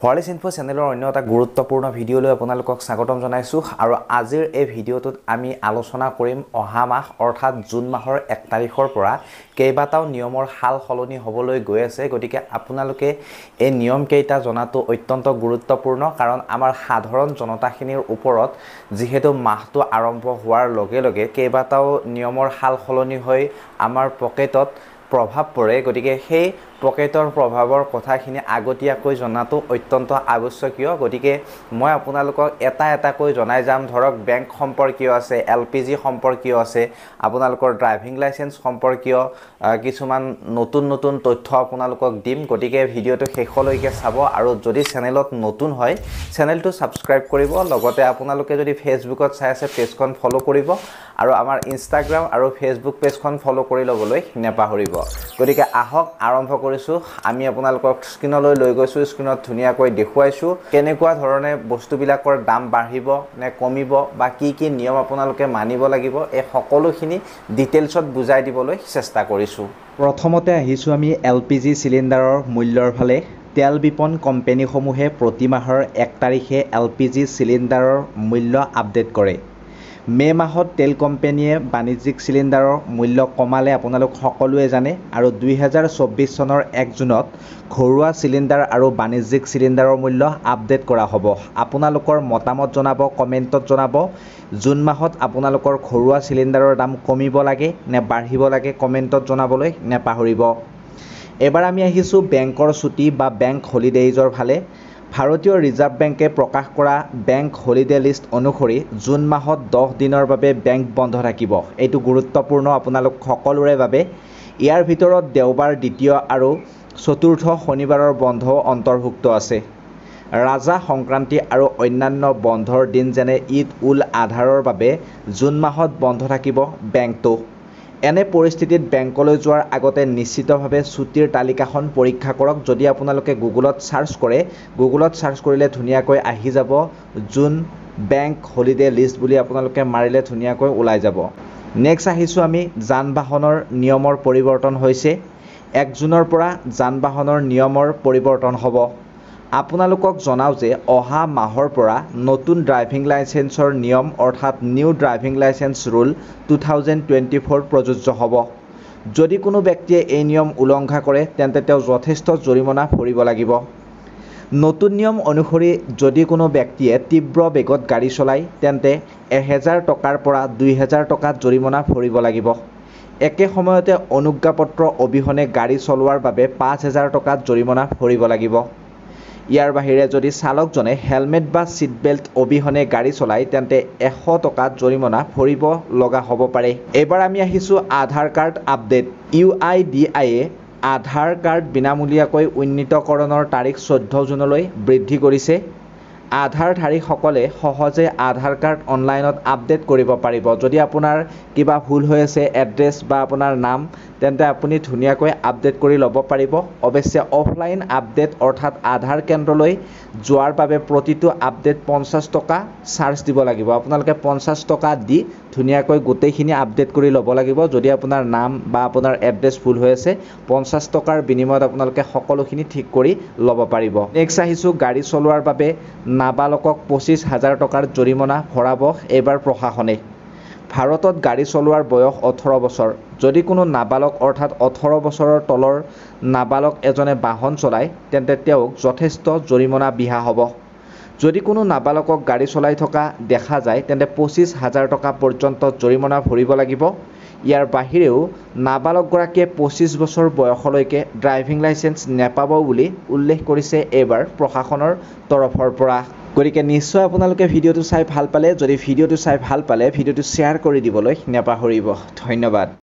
Police Info চেনেলৰ অন্য এটা গুৰুত্বপূৰ্ণ ভিডিঅলৈ আপোনালোকক স্বাগতম জনাইছো আৰু আজিৰ এই ভিডিঅটোত আমি আলোচনা কৰিম অহা মাহ অৰ্থাৎ জুন মাহৰ 1 তাৰিখৰ পৰা কেইবাটাও নিয়মৰ হাল সলনি হ'বলৈ গৈ আছে গতিকে আপোনালোকে এই নিয়ম কেইটা জনাটো অত্যন্ত গুৰুত্বপূৰ্ণ কাৰণ আমাৰ সাধাৰণ জনতাখিনিৰ ওপৰত যেহেতু মাহটো আৰম্ভ হোৱাৰ লগে লগে কেইবাটাও নিয়মৰ হাল সলনি হৈ আমাৰ পকেটত প্ৰভাৱ পৰে গতিকে সেই পকেটৰ প্ৰভাৱৰ কথাখিনি আগতীয়াকৈ জনাটো অত্যন্ত আৱশ্যকীয় গতিকে মই আপোনালোকক এটা জনাই যাম ধৰক বেংক সম্পৰ্কীয় আছে এলপিজি সম্পৰ্কীয় আছে আপোনালোকৰ ড্ৰাইভিং লাইসেন্স সম্পৰ্কীয় কিছুমান নতুন তথ্য আপোনালোকক দিম গতিকে ভিডিঅটো শেষলৈকে চাব আৰু যদি চেনেলত নতুন হয় চেনেলটো সাবস্ক্ৰাইব কৰিব লগতে আপোনালোকে যদি ফেসবুকত চাই আছে পেজখন ফলো কৰিব আৰু আমাৰ ইনষ্টাগ্ৰাম আৰু ফেসবুক পেজখন ফলো কৰি লবলৈ নেপাহৰিব গতিকে আহক আৰম্ভ কৰিছো আমি আপোনালোকক স্ক্ৰিনলৈ লৈ গৈছো স্ক্ৰিনত ধুনিয়াকৈ দেখুৱাইছো কেনেকুৱা ধৰণে বস্তুবিলাকৰ দাম বাঢ়িব নে কমিব বা কি নিয়ম আপোনালোকে মানিব লাগিব এই সকলোখিনি ডিটেইলছত বুজাই দিবলৈ চেষ্টা কৰিছো প্ৰথমতে আহিছো আমি এলপিজি সিলিন্ডাৰৰ মূল্যৰ ফালে তেল বিপণ কোম্পানীসমূহে প্ৰতি মাহৰ 1 তাৰিখে এলপিজি সিলিন্ডাৰৰ মূল্য আপডেট কৰে মে মাহত তেল কোম্পানীয়ে বাণিজ্যিক সিলিন্ডাৰৰ মূল্য কমালে আপোনালোক সকলোৱে জানে আৰু 2024 চনৰ 1 জুনত ঘৰুৱা সিলিন্ডাৰ আৰু বাণিজ্যিক সিলিন্ডাৰৰ মূল্য আপডেট কৰা হ'ব আপোনালোকৰ মতামত জনাব কমেন্টত জনাব জুন মাহত আপোনালোকৰ ঘৰুৱা সিলিন্ডাৰৰ দাম কমিব লাগে নে বাঢ়িব লাগে কমেন্টত জনাবলৈ নেপাহৰিব এবাৰ আমি আহিছো বেংকৰ ছুটি বা বেংক হলিডেজৰ ফালে ভাৰতীয় ৰিজাৰ্ভ বেংকে প্ৰকাশ কৰা বেংক হলিডে লিষ্ট অনুসৰি জুন মাহত 10 দিনৰ বাবে বেংক বন্ধ থাকিব এইটো গুৰুত্বপূৰ্ণ আপোনালোক সকলোৰে বাবে ইয়াৰ ভিতৰত দেওবাৰ দ্বিতীয় আৰু চতুৰ্থ শনিবাৰৰ বন্ধ অন্তৰ্ভুক্ত আছে ৰাজা সংক্ৰান্তি আৰু অন্যান্য বন্ধৰ দিন যেনে ঈদ উল আধাৰৰ বাবে জুন মাহত বন্ধ থাকিব বেংকটো এনে পৰিস্থিতিত বেংকলৈ যোৱাৰ আগতে নিশ্চিতভাৱে ছুটিৰ তালিকাখন পৰীক্ষা কৰক যদি আপোনালোকে গুগলত সাৰ্চ কৰে গুগলত সাৰ্চ কৰিলে ধুনিয়াকৈ আহি যাব জুন বেংক হলিডে লিষ্ট বুলি আপোনালোকে মাৰিলে ধুনিয়াকৈ ওলাই যাব নেক্সট আহিছো আমি যান-বাহনৰ নিয়মৰ পৰিৱৰ্তন হৈছে 1 জুনৰ পৰা যান-বাহনৰ নিয়মৰ পৰিৱৰ্তন হ'ব আপোনালোকক জনাও যে অহা মাহৰ পৰা নতুন ড্ৰাইভিং লাইসেন্সৰ নিয়ম অৰ্থাৎ নিউ ড্ৰাইভিং লাইসেন্স ৰুল 2024 প্ৰযোজ্য হ'ব যদি কোনো ব্যক্তিয়ে এই নিয়ম উলংঘা কৰে তেন্তে তেওঁ যথেষ্ট জৰিমনা ভৰিব লাগিব নতুন নিয়ম অনুসৰি যদি কোনো ব্যক্তিয়ে তীব্ৰ বেগত গাড়ী চলায় তেন্তে 1000 টকাৰ পৰা 2000 টকা জৰিমনা ভৰিব লাগিব একে সময়তে অনুজ্ঞাপত্ৰ অবিহনে গাড়ী চলোৱাৰ বাবে 5000 টকা জৰিমনা ভৰিব লাগিব ইয়াৰ বাহিৰে যদি চালকজনে হেলমেট বা সিট বেল্ট অবিহনে গাড়ী চলায় তেন্তে 100 টকা জৰিমনা ভৰিব লগা হ'ব পাৰে এবাৰ আমি আহিছো আধাৰ কাৰ্ড আপডেট UIDAI আধাৰ কাৰ্ড বিনামূলীয়াকৈ উন্নীতকৰণৰ তাৰিখ 14 জুনলৈ বৃদ্ধি কৰিছে আধাৰধাৰীসকলে সহজে আধাৰ কাৰ্ড অনলাইনত আপডেট কৰিব পাৰিব যদি আপোনাৰ কিবা ভুল হৈ আছে এড্ৰেছ বা আপোনাৰ নাম তেন্তে আপুনি ধুনিয়াকৈ আপডেট কৰি ল'ব পাৰিব অৱশ্যে অফলাইন আপডেট অৰ্থাৎ আধাৰ কেন্দ্ৰলৈ যোৱাৰ বাবে প্ৰতিটো আপডেট 50 টকা চাৰ্জ দিব লাগিব আপোনালোকে 50 টকা দি ধুনিয়াকৈ গোটেইখিনি আপডেট কৰি ল'ব লাগিব যদি আপোনাৰ নাম বা আপোনাৰ এড্ৰেছ ভুল হৈ আছে 50 টকাৰ বিনিময়ত আপোনালোকে সকলোখিনি ঠিক কৰি ল'ব পাৰিব নেক্সট আহিছো গাড়ী চলোৱাৰ বাবে নাবালকক 25000 টকাৰ জৰিমনা ভৰাব এবাৰ প্ৰশাসনে ভাৰতত গাড়ী চলোৱাৰ বয়স 18 বছৰ যদি কোনো নাবালক অৰ্থাৎ 18 বছৰৰ তলৰ নাবালক এজনে বাহন চলায় তেন্তে তেওঁক যথেষ্ট জৰিমনা বিহা হ'ব যদি কোনো নাবালকক গাড়ী চলাই থকা দেখা যায় তেন্তে 25000 টকা পৰ্যন্ত জৰিমনা ভৰিব লাগিব ইয়াৰ বাহিৰেও নাবালক গৰাকীয়ে 25 বছৰ বয়সলৈকে ড্ৰাইভিং লাইসেন্স নেপাব বুলি উল্লেখ কৰিছে এবাৰ প্ৰশাসনৰ তৰফৰ পৰা গতিকে নিশ্চয় আপোনালোকে ভিডিঅটো চাই ভাল পালে যদি ভিডিঅটো চাই ভাল পালে ভিডিঅটো শ্বেয়াৰ কৰি দিবলৈ নেপাহৰিব ধন্যবাদ